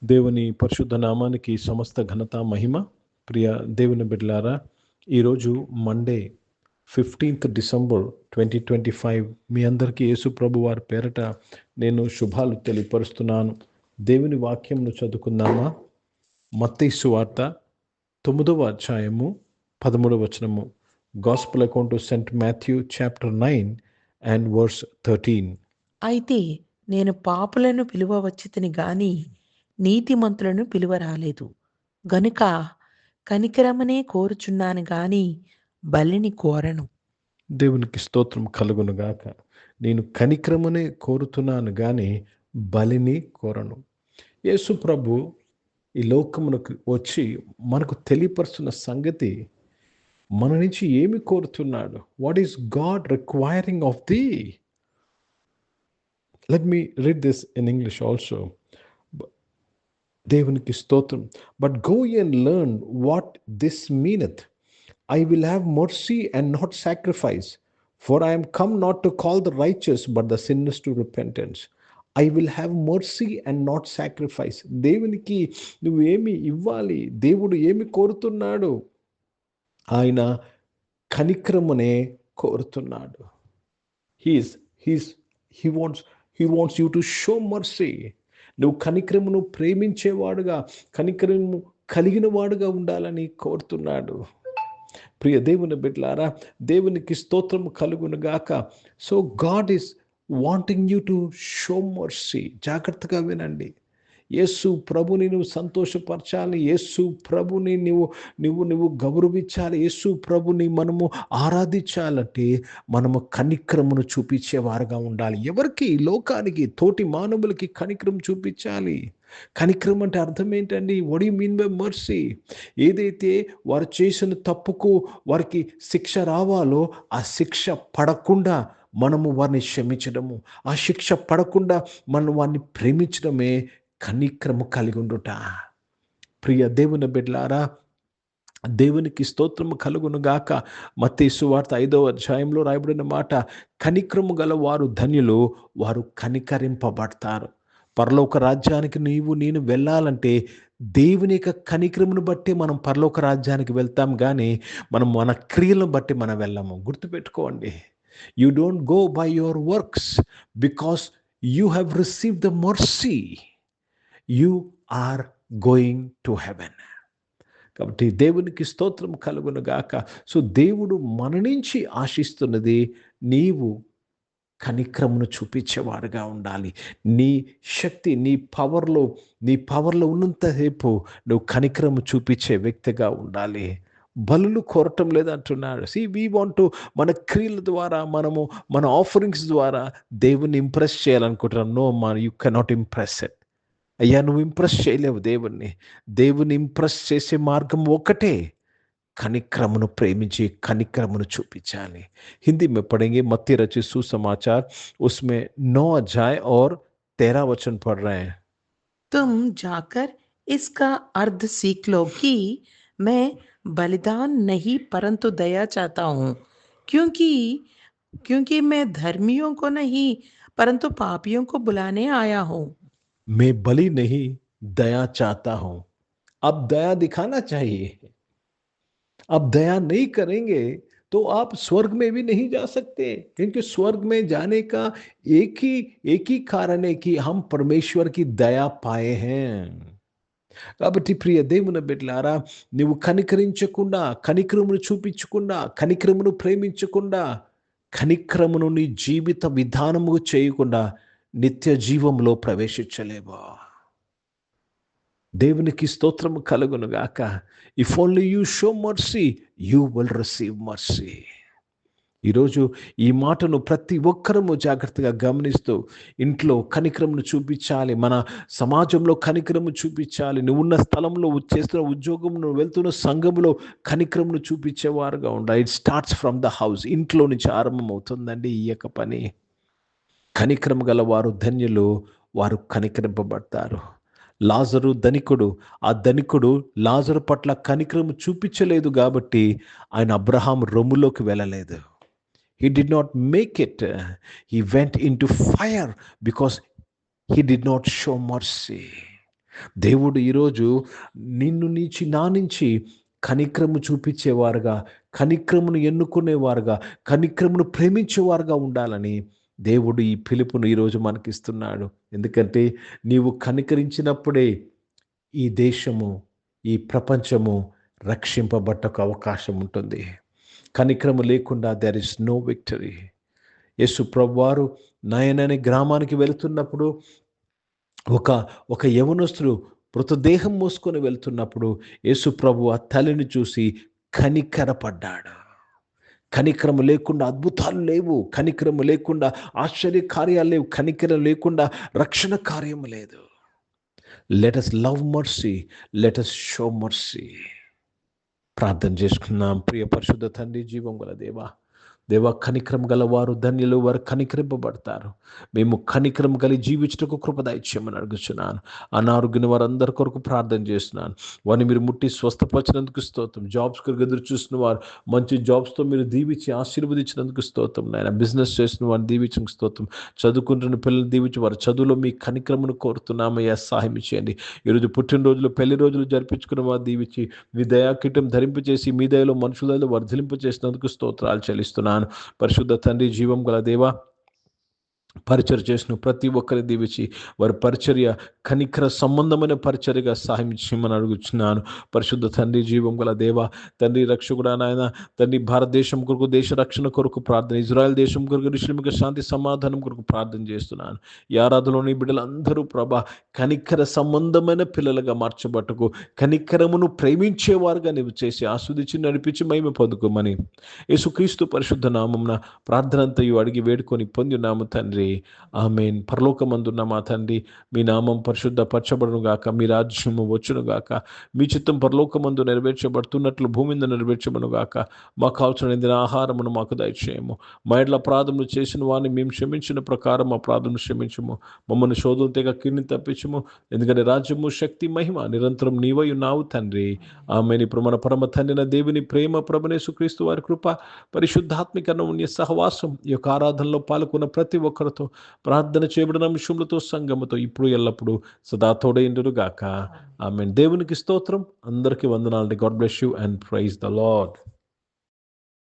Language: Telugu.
దేవుని పరిశుద్ధ నామానికి సమస్త ఘనత మహిమ. ప్రియ దేవుని బిడ్డలారా, ఈరోజు మండే 15th డిసెంబర్ 2025 మీ అందరికీ యేసు ప్రభు వారి పేరట నేను శుభాలు తెలియపరుస్తున్నాను. దేవుని వాక్యంను చదువుకుందామా? మత్తయి సువార్త 9వ అధ్యాయము 13వ వచనము. Gospel account to saint Matthew chapter 9 and verse 13. అయితే నేను పాపులను పిలువ వచ్చితిని గాని నీతిమంతులను పిలువ రాలేదు, గనుక కనికరమనే కోరుచున్నాను గాని బలిని కోరను. దేవునికి స్తోత్రం కలుగును గాక. నేను కనికరమునే కోరుతున్నాను గాని బలిని కోరను. యేసు ప్రభు ఈ లోకమునకు వచ్చి మనకు తెలియపరుస్తున్న సంగతి, మన నుంచి ఏమి కోరుతున్నాడు? What is God requiring of the? Let me read this in English also. దేవునికి స్తోత్రం. But go and learn what this meaneth. I will have mercy and not sacrifice, for I am come not to call the righteous, but the sinners to repentance. I will have mercy and not sacrifice. దేవునికి నువ్వు ఏమి ఇవ్వాలి? దేవుడు ఏమి కోరుతున్నాడు? ఆయన కనిక్రమనే కోరుతున్నాడు. He wants you to show mercy. నువ్వు కనిక్రమును ప్రేమించేవాడుగా, కనిక్రము కలిగిన వాడుగా ఉండాలని కోరుతున్నాడు. ప్రియ దేవుని బిడ్డలారా, దేవునికి స్తోత్రము కలుగును గాక. So God is wanting you to show mercy. జాగ్రత్తగా వినండి. యేసు ప్రభుని నువ్వు సంతోషపరచాలి. యేసు ప్రభుని నువ్వు గౌరవించాలి. యేసు ప్రభుని మనము ఆరాధించాలంటే మనము కనిక్రమును చూపించేవారుగా ఉండాలి. ఎవరికి? లోకానికి, తోటి మానవులకి కనిక్రము చూపించాలి. కనిక్రమం అంటే అర్థం ఏంటండి? What you mean by mercy? ఏదైతే వారు చేసిన తప్పుకు వారికి శిక్ష రావాలో ఆ శిక్ష పడకుండా మనము వారిని క్షమించడము, ఆ శిక్ష పడకుండా మనం వారిని ప్రేమించడమే కనిక్రము కలిగి ఉండుట. ప్రియ దేవుని బిడ్డలారా, దేవునికి స్తోత్రము కలుగును గాక. మత్తయి సువార్త 5వ అధ్యాయంలో రాయబడిన మాట, కనిక్రము గల వారు ధన్యులు, వారు కనికరింపబడతారు. పరలోక రాజ్యానికి నేను వెళ్ళాలంటే దేవుని యొక్క కనిక్రమును బట్టి మనం పరలోక రాజ్యానికి వెళ్తాం, కానీ మనం మన క్రియలను బట్టి మనం వెళ్ళాము. గుర్తుపెట్టుకోండి. You don't go by your works because you have received the mercy. You are going to heaven. కాబట్టి దేవునికి స్తోత్రం కలుగును గాక. సో దేవుడు మన నుంచి ఆశిస్తున్నది నీవు కనిక్రమును చూపించేవాడుగా ఉండాలి. నీ శక్తి, నీ పవర్లో ఉన్నంతసేపు నువ్వు కనిక్రము చూపించే వ్యక్తిగా ఉండాలి. బలులు కోరటం లేదంటున్నాడు. వి వాంట్ టు, మన క్రియల ద్వారా, మన ఆఫరింగ్స్ ద్వారా దేవుణ్ణి ఇంప్రెస్ చేయాలనుకుంటున్నాం. No, you cannot impress it. అయ్యా, నువ్వు ఇంప్రెస్ చేయలేవు దేవుణ్ణి ఇంప్రెస్ చేసే మార్గం ఒకటే, కనిక్రమును ప్రేమించి కనిక్రమును చూపించాలి. హిందీ में पढ़ेंगे मत्ती रचित सुसमाचार, उसमें 9 अध्याय और 13 वचन पढ़ रहे हैं. तुम जाकर इसका अर्थ सीख लो कि मैं बलिदान नहीं परंतु दया चाहता हूँ, क्योंकि मैं धर्मियों को नहीं परंतु पापियों को बुलाने आया हूँ. मैं बलि नहीं, दया चाहता हूँ. अब दया दिखाना चाहिए. अब दया नहीं करेंगे तो आप स्वर्ग में भी नहीं जा सकते, क्योंकि स्वर्ग में जाने का एक ही कारण है कि हम परमेश्वर की दया पाए हैं. కాబట్టి ప్రియ దేవుని బిడ్డలారా, నువ్వు కనికరించకుండా, కనికరమును చూపించకుండా, కనికరమును ప్రేమించకుండా, కనికరమును నీ జీవిత విధానము చేయకుండా నిత్య జీవంలో ప్రవేశించలేవా? దేవునికి స్తోత్రము కలుగును గాక. If only you show mercy, you will receive mercy. ఈరోజు ఈ మాటను ప్రతి ఒక్కరము జాగ్రత్తగా గమనిస్తూ ఇంట్లో కనికరమును చూపించాలి. మన సమాజంలో కనికరము చూపించాలి. నువ్వు ఉన్న స్థలంలో, చేస్తున్న ఉద్యోగం, నువ్వు వెళ్తున్న సంఘంలో కనికరమును చూపించేవారుగా ఉండాలి. It starts from the house. ఇంట్లో నుంచి ఆరంభం అవుతుందండి ఈ యొక్క పని. కనికరము గల వారు ధన్యులు, వారు కనికరింపబడతారు. లాజరు ధనికుడు. ఆ ధనికుడు లాజరు పట్ల కనికరము చూపించలేదు కాబట్టి ఆయన అబ్రహాం రొమ్ములోకి వెళ్ళలేదు. He did not make it. He went into fire because he did not show mercy. దేవుడు ఈరోజు నా నుంచి కనిక్రము చూపించేవారుగా, కనిక్రమును ఎన్నుకునేవారుగా, కనిక్రమును ప్రేమించేవారుగా ఉండాలని దేవుడు ఈ పిలుపును ఈరోజు మనకిస్తున్నాడు. ఎందుకంటే నీవు కనికరించినప్పుడే ఈ దేశము, ఈ ప్రపంచము రక్షింపబట్టకు అవకాశం ఉంటుంది. కనిక్రము లేకుండా దేర్ ఇస్ నో విక్టరీ. యేసు ప్రభువారు నయన్ అనే గ్రామానికి వెళుతున్నప్పుడు ఒక యవనస్తుడు మృతదేహం మోసుకొని వెళ్తున్నప్పుడు యేసు ప్రభు ఆ తల్లిని చూసి కనికరపడ్డాడు. కనికరము లేకుండా అద్భుతాలు లేవు, కనికరము లేకుండా ఆశ్చర్య కార్యాలు లేవు, కనికరం లేకుండా రక్షణ కార్యము లేదు. Let us love mercy, let us show mercy. ప్రార్థన చేసుకున్నాం. ప్రియ పరిశుద్ధ తండ్రి, జీవం గల దేవా, కనికరం గల వారు ధన్యులు, వారు కనికరింపబడతారు. మేము కనికరం కలిగి జీవించుటకు కృప దయచేయమని అడుగుతున్నాను. అనారోగ్యం వారందరి కొరకు ప్రార్థన చేస్తున్నాను. వారిని మీరు ముట్టి స్వస్థపరిచినందుకు స్తోత్రం. జాబ్స్ కొరకు ఎదురు చూసిన వారు మంచి జాబ్స్తో మీరు దీవించి ఆశీర్వదించినందుకు స్తోత్రం నాయన. బిజినెస్ చేసిన వారిని దీవించిన స్తోత్రం. చదువుకుంటున్న పిల్లల్ని దీవించి వారు చదువులో మీ కనికరమును కోరుతున్నామయ్యా, సహాయం చేయండి. ఈరోజు పుట్టినరోజులు, పెళ్లి రోజులు జరిపించుకున్న వారు దీవించి మీ దయాకీటం ధరింపచేసి మీ దయలో మనుషుల దయలో వర్ధలింప చేసినందుకు స్తోత్రాలు చెల్లిస్తున్నాను. పరిశుద్ధ తండ్రి, జీవం గల దేవా, పరిచర్య చేసిన ప్రతి ఒక్కరి దీవించి వారి పరిచర్య కనికర సంబంధమైన పరిచర్యగా సహాయం చేయమని అడుగుచున్నాను. పరిశుద్ధ తండ్రి, జీవం గల దేవ, తండ్రి రక్షకుడా నాయన, తండ్రి భారతదేశం కొరకు, దేశ రక్షణ కొరకు ప్రార్థన, ఇజ్రాయెల్ దేశం కొరకు, ఇస్లామిక శాంతి సమాధానం కొరకు ప్రార్థన చేస్తున్నాను. ఈ ఆరాధనలోని బిడ్డలందరూ ప్రభా కనికర సంబంధమైన పిల్లలుగా మార్చబట్టుకు, కనికరమును ప్రేమించేవారుగా నీవు చేసి ఆస్వాదించి నడిపించి మహిమ పొందుకోమని యేసుక్రీస్తు పరిశుద్ధ నామమున ప్రార్థన అంతయు అడిగి వేడుకొని పొందినాము తండ్రి. ఆమేన్. పరలోకమందున్న మా తండ్రి, మీ నామం పరిశుద్ధ పరచబడును గాక, మీ రాజ్యము వచ్చును గాక, మీ చిత్తం పరలోకమందు నెరవేర్చబడుతున్నట్లు భూమి మీద నెరవేర్చబడును గాక. మాకు కావలసిన ఆహారమును మాకు దయచేయము. మా ఎడల అపరాధములు చేసిన వారిని మేము క్షమించిన ప్రకారం అపరాధములు క్షమించము. మమ్మల్ని శోధన తెగ కీడుని తప్పించము. ఎందుకంటే రాజ్యము, శక్తి, మహిమ నిరంతరం నీవై ఉన్నావు తండ్రి. ఆమేన్. ఇప్పుడు మన పరమ తండ్రిన దేవుని ప్రేమ, ప్రభువైన యేసుక్రీస్తు వారి కృప, పరిశుద్ధాత్మిక అన్యోన్య సహవాసం ఈ యొక్క ఆరాధనలో పాల్గొన్న ప్రతి ఒక్కరితో, ప్రార్థన చేయబడిన అంశములతో, సంఘముతో ఇప్పుడు ఎల్లప్పుడు సదా తోడైండును గాక. ఆమేన్. దేవునికి స్తోత్రం. అందరికీ వందనాలండి. God bless you and praise the lord.